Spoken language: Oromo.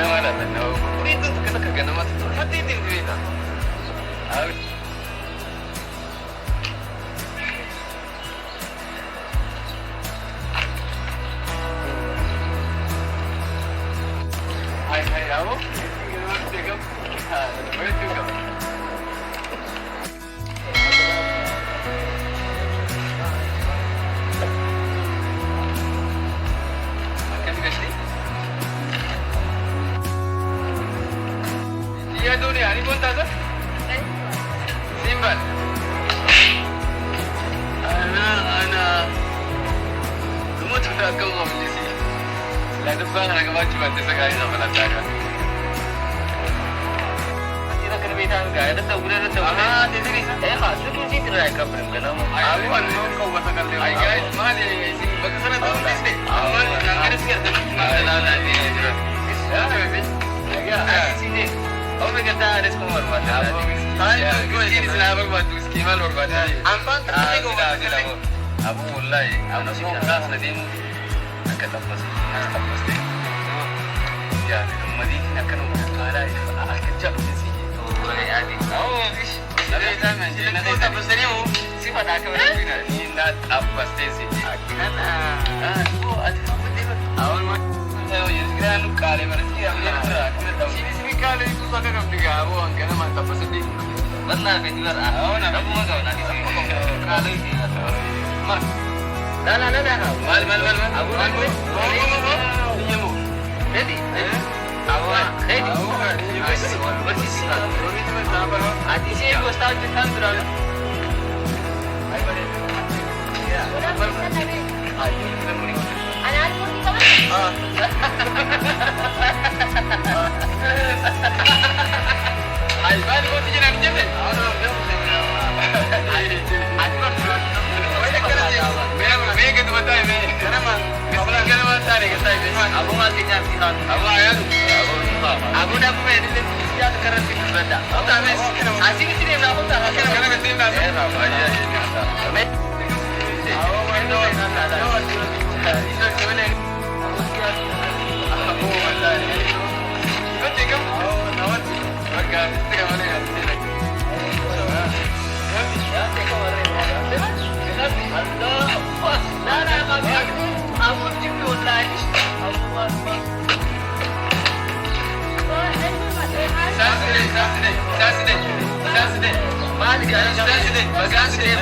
ganama na no. Kurito ka na ganama. Pati din dito. Ay, ako? Sige, where to go? दोन्ही आणि कोणता सिंबल तुम्ही छोटा कम लाईट बघा का वाची वाटते सकाळी मला जागा तिला कर बेटा गायला तर उरे हा ते तरी ए हा तू किती राय का प्रेम केला आलो अनुभव को वसा कर ले आई गाइस माले बघ सर तो दिसते आपण नागरिक करते मला नाही सीधे Oh my God, eres como hermano. Ay, no, sí, es la verdad, tú esquiva lo verdad. Ampan, te digo, Abu wallahi, Abu sih khas nadim akan lepas, lepas deh. Ya, kemudian akan berkara, akan jauh di sini. Oh, ya, oh, ish. Tapi zaman jadi nanti lepas deh ni, sifat akan berbeda. Ini nak apa sih? Akhirnya, itu ada apa dia? Awal mah, saya jadi kan kali berarti apa yang terakhir tahu. Kali itu pakai kapiga, aku angkanya mantap sedih. Benar, benar. Oh, nak aku mau kau nanti sini. Kali ini. Mas, dah. Mal. Aku nak mau. Iya mu. Ready? Awak, ready. Bersih. Ini berapa? Adi sih aku start dengan terlalu. Ayo balik. Ya. Ayo kita muni. Anak muni kau. Ay, ben bu tijin amca mı? मैं क्या बताए मैं है ना मैं कपड़ा क्या बात सारे के साइड में अब मैं तीन चार दिन अब आया अब ना मैं इधर याद कर रही थी बता अब मैं आजी की चीज़ ना होता है क्या मैं तीन ना है ना भाई मैं आओ मैं तो ना इधर क्यों नहीं अब वाला है तो ठीक है आओ नवाज मगर इसके वाले हैं ya देखो अरे Allah, pas, dah kami aku juga online. Saya sedih. Mari kita sedih. Bagas sedih.